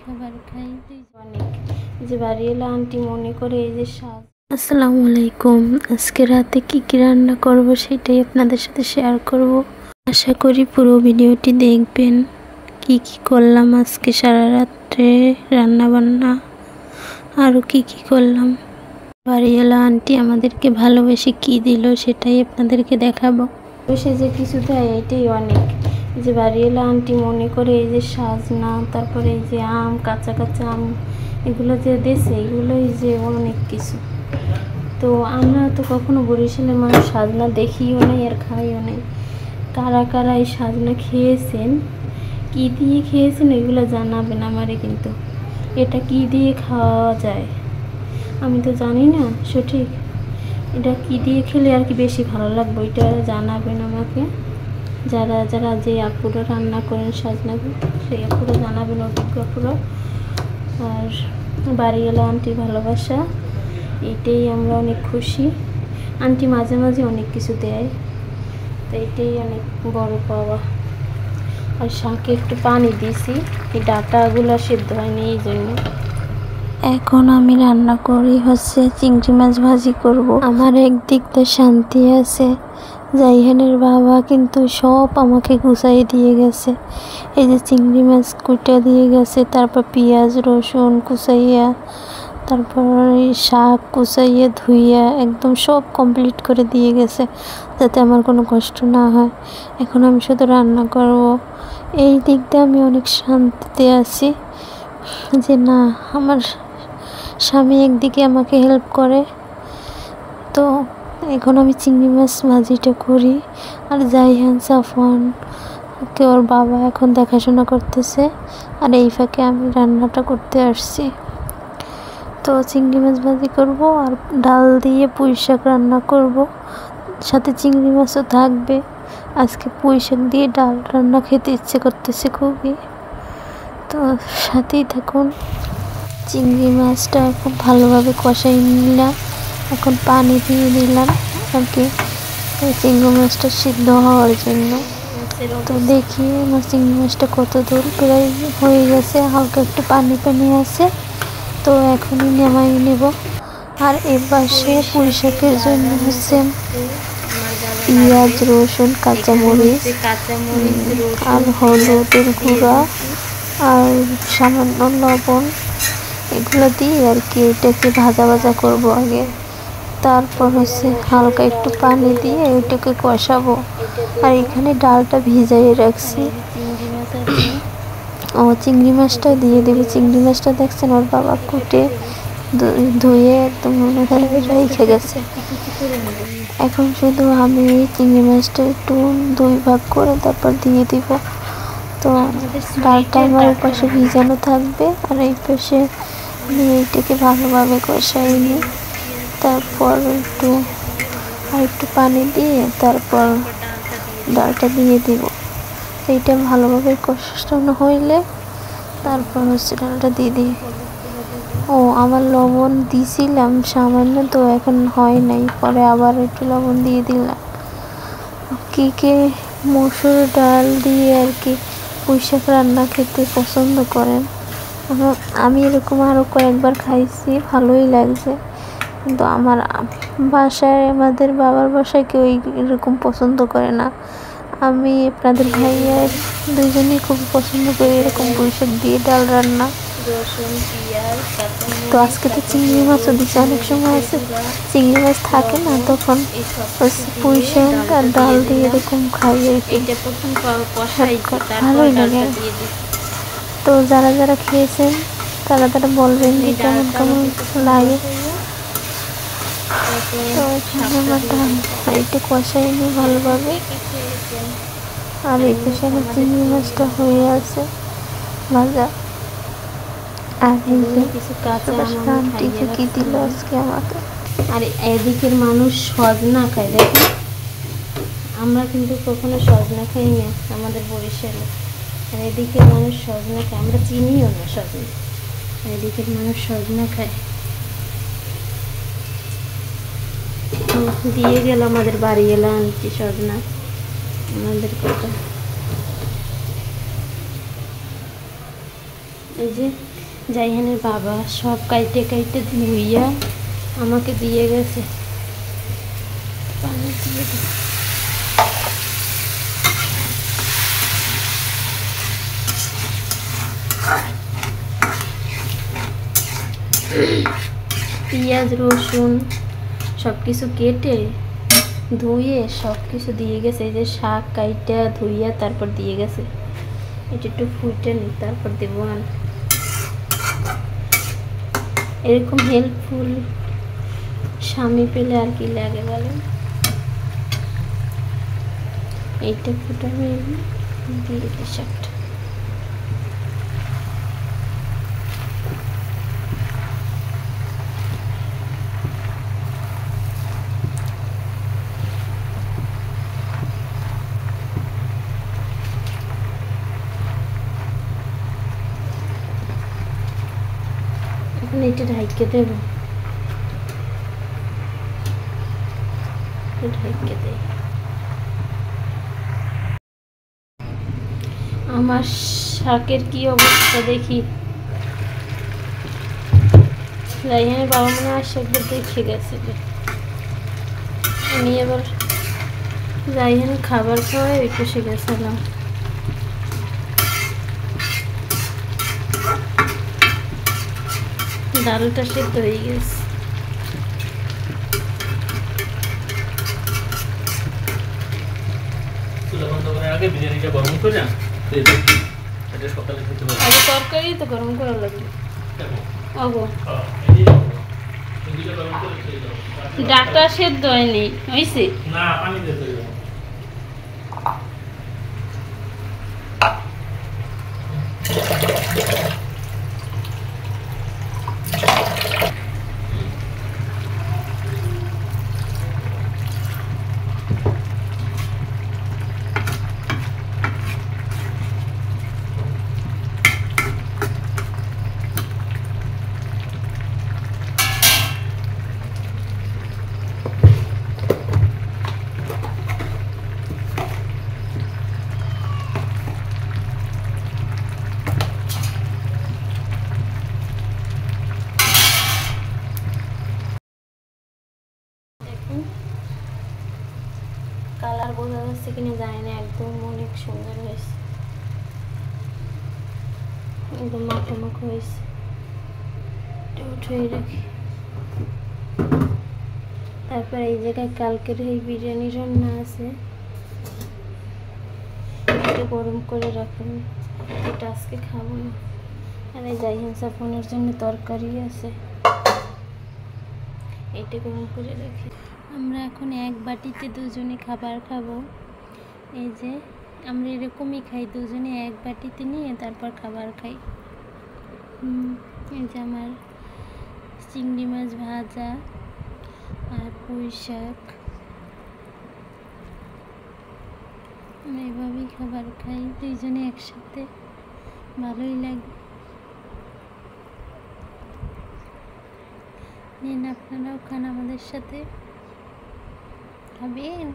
খাবার খাই অনেক যে বাড়িওয়ালা আন্টি মনে করে এই যে সাজ। আসসালামু আলাইকুম। আজকে রাতে কি কি রান্না করব সেটাই আপনাদের সাথে শেয়ার করব। আশা করি পুরো ভিডিওটি দেখবেন। কি কি করলাম আজকে সারা রাত্রে রান্না বান্না, আরও কি কি করলাম, বাড়িওয়ালা আন্টি আমাদেরকে ভালোবেসে কি দিল সেটাই আপনাদেরকে দেখাবো। বসে যে কিছু দেয় এটাই অনেক। যে বাড়িওয়ালা আন্টি মনে করে এই যে সাজনা, তারপরে এই যে আম, কাঁচা কাঁচা আম, এগুলো যে দেশে এগুলোই যে অনেক কিছু। তো আমরা তো কখনো বরিশালের মানুষ সাজনা দেখিও নাই আর খাইও নাই। কারা কারা এই সাজনা খেয়েছেন, কি দিয়ে খেয়েছেন এগুলো জানাবেন আমারে। কিন্তু এটা কি দিয়ে খাওয়া যায় আমি তো জানি না সঠিক। এটা কি দিয়ে খেলে আর কি বেশি ভালো লাগবে এটা জানাবেন আমাকে। যারা যারা যে আপুরা রান্না করেন সাজনা, সেই আপুরা জানাবেন, অভিজ্ঞ আপুরা। আর বাড়িওয়ালা আন্টির ভালোবাসা, এটাই আমরা অনেক খুশি। আন্টি মাঝে মাঝে অনেক কিছু দেয়, তো এটাই অনেক বড় পাওয়া। আর শাকে একটু পানি দিয়েছি, এই ডাটাগুলো সেদ্ধ হয়নি এই জন্য। এখন আমি রান্না করি হচ্ছে চিংড়ি মাছ ভাজি করব। আমার একদিক তো শান্তি আছে, জাইহানের বাবা কিন্তু সব আমাকে গুছাই দিয়ে গেছে। এই যে চিংড়ি মাছ কুটা দিয়ে গেছে, তারপর পেঁয়াজ রসুন কুচাইয়া, তারপর শাক কুচাইয়া ধুইয়া একদম সব কমপ্লিট করে দিয়ে গেছে, যাতে আমার কোনো কষ্ট না হয়। এখন আমি শুধু রান্না করব। এই দিক দিয়ে আমি অনেক শান্তিতে আছি যে না, আমার স্বামী একদিকে আমাকে হেল্প করে। তো এখন আমি চিংড়ি মাছ ভাজিটা করি, আর জাইহান সাফওয়ান ওকে ওর বাবা এখন দেখাশোনা করতেছে, আর এই ফাঁকে আমি রান্নাটা করতে আসছি। তো চিংড়ি মাছ ভাজি করব আর ডাল দিয়ে পুঁই শাক রান্না করব, সাথে চিংড়ি মাছও থাকবে। আজকে পুঁই শাক দিয়ে ডাল রান্না খেতে ইচ্ছে করতেছে খুবই, তো সাথেই থাকুন। চিংড়ি মাছটা খুব ভালোভাবে কষাই নিলাম, এখন পানি দিয়ে দিলাম আর কি চিংড়ি মাছটা সিদ্ধ হওয়ার জন্য। তো দেখি আমার চিংড়ি মাছটা কত দূর প্রায় হয়ে গেছে, হালকা একটু পানি পানি আছে, তো এখনই নামাই নেব। আর এর পাশে পুঁই শাকের জন্য হচ্ছে পেঁয়াজ রসুন কাঁচামরিচ আর হলুদের গুঁড়া আর সামান্য লবণ, এগুলো দিয়ে আর কি এটাকে ভাজা ভাজা করব আগে। তারপর হচ্ছে হালকা একটু পানি দিয়ে ওইটাকে কষাবো। আর এখানে ডালটা ভিজাইয়ে রাখছি। ও চিংড়ি মাছটা দিয়ে দেবে। চিংড়ি মাছটা দেখছেন ওর বাবা কুটে ধুয়ে একদম রেখে গেছে। এখন শুধু আমি চিংড়ি মাছটা একটু 2 ভাগ করে তারপর দিয়ে দিব। তো ডালটা আমার পাশে ভিজানো থাকবে, আর এই পাশে আমি এইটাকে ভালোভাবে কষাই নিই। তারপর একটু পানি দিয়ে তারপর ডালটা দিয়ে দিব। এইটা ভালোভাবে কষানো হইলে তারপর হচ্ছে ডালটা দিয়ে দিই। ও আমার লবণ দিয়েছিলাম সামান্য, তো এখন হয় নাই, পরে আবার একটু লবণ দিয়ে দিলাম। কে মসুর ডাল দিয়ে আর কি পুঁই শাক রান্না খেতে পছন্দ করেন? আমি এরকম আরও কয়েকবার খাইছি, ভালোই লাগছে। কিন্তু আমার বাসায়, আমাদের বাবার বাসায় কেউ এরকম পছন্দ করে না। আমি আপনাদের ভাইয়ের দুজনেই খুব পছন্দ করি এরকম পুঁই শাক দিয়ে ডাল রান্না। তো আজকে তো চিংড়ি মাছও দিচ্ছে, অনেক সময় আছে চিংড়ি মাছ থাকে না, তখন পুঁই শাক আর ডাল দিয়ে এরকম খাই আর কি, ভালোই লাগে। তো যারা যারা খেয়েছেন তারা তারা বলবেন যে কেমন কেমন লাগে। তো এখানে আমার ডালটা কষাই নিই ভালোভাবে, আর এই পাশে আমার চিংড়ি মাছটা হয়ে আছে ভাজা। আর এই যে কিছু কাঁচা আন্টি যে কি দিল আজকে আমাকে। আর এদিকের মানুষ সজনা খায়, দেখুন আমরা কিন্তু কখনো সজনা খাই না আমাদের বরিশালে, আর এদিকের মানুষ সজনা খায়, আমরা চিনিও না সজনা, আর এদিকের মানুষ সজনা খায়। দিয়ে গেল আমাদের বাড়ি এলাম আনছি সজনা আমাদের কথা। এই যে জাইহানের বাবা সব কাইটে কাইটে ধুইয়া আমাকে দিয়ে গেছে, পানি দিয়ে দিই। পেঁয়াজ রসুন সব কিছু কেটে ধুয়ে সব কিছু দিয়ে গেছে। এই যে শাক কাইটা ধুইয়া তারপর দিয়ে গেছে। এটা একটু ফুটে নি তারপর দেবো। আর এরকম হেল্পফুল স্বামী পেলে আর কি লাগে বলেন। এইটা ফুটানো দিয়ে দিই শাকটা। এখন এটা ঢাইকে দেবো, ঢাইকে দেই। আমার শাকের কি অবস্থা দেখি। রাইহানের বাবা মনে হয় একবার দেখে গেছে। আমি এবার রাইহান খাবার খাওয়াই একটু শিখেছিলাম। ডালটা সিদ্ধ হয়ে গেছে। তরকারি তো গরম করা লাগবে। ডাটা সেদ্ধ হয়নি, হয়েছে না পানি দিয়ে কালার বোঝা যাচ্ছে কিনা জানি না, একদম অনেক সুন্দর হয়েছে, একদম মাখো মাখো হয়েছে। উঠিয়ে রাখি। তারপর এই জায়গায় কালকের এই বিরিয়ানি রান্না আছে, এটা গরম করে রাখুন, এটা আজকে খাবো না। আর এই জাইহান সাফনের জন্য তরকারি আছে, এটা গরম করে রাখি। আমরা এখন এক বাটিতে দুজনে খাবার খাবো। এই যে আমরা এরকমই খাই, দুজনে এক বাটিতে নিয়ে তারপর খাবার খাই। এই যে আমার চিংড়ি মাছ ভাজা আর পুঁই শাক, আমরা এভাবেই খাবার খাই দুইজনে একসাথে, ভালোই লাগে। আপনারাও খান আমাদের সাথে, খাবেন।